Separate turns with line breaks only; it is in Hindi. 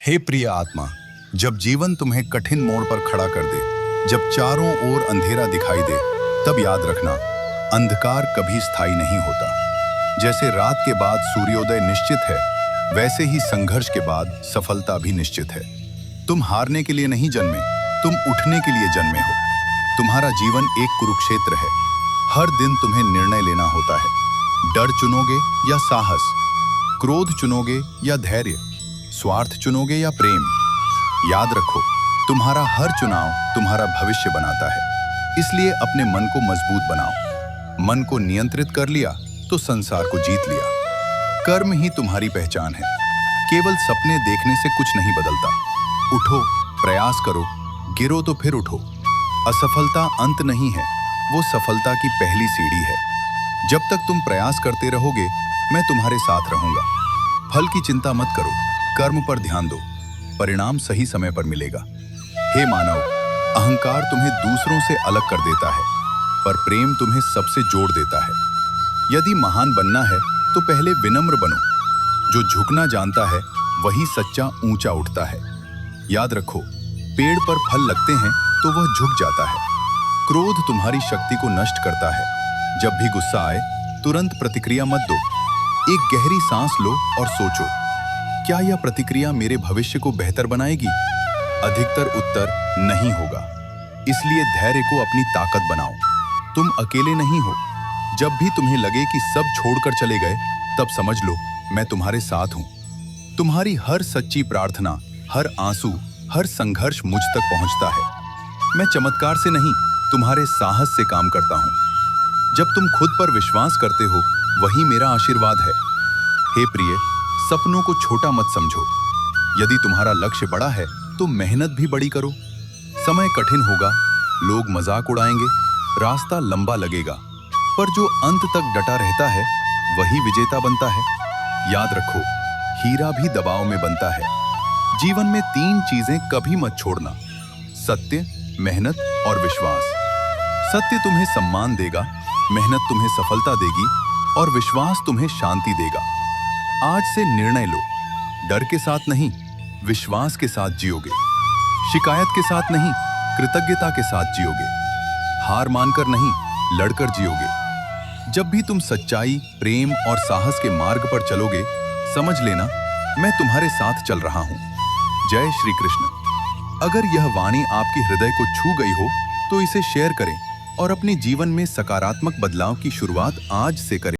हे प्रिय आत्मा, जब जीवन तुम्हें कठिन मोड़ पर खड़ा कर दे, जब चारों ओर अंधेरा दिखाई दे, तब याद रखना, अंधकार कभी स्थायी नहीं होता। जैसे रात के बाद सूर्योदय निश्चित है, वैसे ही संघर्ष के बाद सफलता भी निश्चित है। तुम हारने के लिए नहीं जन्मे, तुम उठने के लिए जन्मे हो। तुम्हारा जीवन एक कुरुक्षेत्र है। हर दिन तुम्हें निर्णय लेना होता है। डर चुनोगे या साहस, क्रोध चुनोगे या धैर्य, स्वार्थ चुनोगे या प्रेम। याद रखो, तुम्हारा हर चुनाव तुम्हारा भविष्य बनाता है। इसलिए अपने मन को मजबूत बनाओ। मन को नियंत्रित कर लिया तो संसार को जीत लिया। कर्म ही तुम्हारी पहचान है। केवल सपने देखने से कुछ नहीं बदलता। उठो, प्रयास करो, गिरो तो फिर उठो। असफलता अंत नहीं है, वो सफलता की पहली सीढ़ी है। जब तक तुम प्रयास करते रहोगे, मैं तुम्हारे साथ रहूंगा। फल की चिंता मत करो, कर्म पर ध्यान दो, परिणाम सही समय पर मिलेगा। हे मानव, अहंकार तुम्हें दूसरों से अलग कर देता है, पर प्रेम तुम्हें सबसे जोड़ देता है। यदि महान बनना है तो पहले विनम्र बनो। जो झुकना जानता है वही सच्चा ऊंचा उठता है। याद रखो, पेड़ पर फल लगते हैं तो वह झुक जाता है। क्रोध तुम्हारी शक्ति को नष्ट करता है। जब भी गुस्सा आए, तुरंत प्रतिक्रिया मत दो। एक गहरी सांस लो और सोचो, क्या यह प्रतिक्रिया मेरे भविष्य को बेहतर बनाएगी? अधिकतर उत्तर नहीं होगा। इसलिए धैर्य को अपनी ताकत बनाओ। तुम अकेले नहीं हो। जब भी तुम्हें लगे कि सब छोड़कर चले गए, तब समझ लो, मैं तुम्हारे साथ हूं। तुम्हारी हर सच्ची प्रार्थना, हर आंसू, हर संघर्ष मुझ तक पहुंचता है। मैं चमत्कार से नहीं, तुम्हारे साहस से काम करता हूं। जब तुम खुद पर विश्वास करते हो, वही मेरा आशीर्वाद है। हे प्रिय, सपनों को छोटा मत समझो। यदि तुम्हारा लक्ष्य बड़ा है तो मेहनत भी बड़ी करो। समय कठिन होगा, लोग मजाक उड़ाएंगे, रास्ता लंबा लगेगा, पर जो अंत तक डटा रहता है वही विजेता बनता है। याद रखो, हीरा भी दबाव में बनता है। जीवन में 3 चीजें कभी मत छोड़ना: सत्य, मेहनत और विश्वास। सत्य तुम्हें सम्मान देगा, मेहनत तुम्हें सफलता देगी और विश्वास तुम्हें शांति देगा। आज से निर्णय लो, डर के साथ नहीं, विश्वास के साथ जियोगे। शिकायत के साथ नहीं, कृतज्ञता के साथ जियोगे। हार मानकर नहीं, लड़कर जियोगे। जब भी तुम सच्चाई, प्रेम और साहस के मार्ग पर चलोगे, समझ लेना, मैं तुम्हारे साथ चल रहा हूं। जय श्री कृष्ण। अगर यह वाणी आपके हृदय को छू गई हो तो इसे शेयर करें और अपने जीवन में सकारात्मक बदलाव की शुरुआत आज से करें।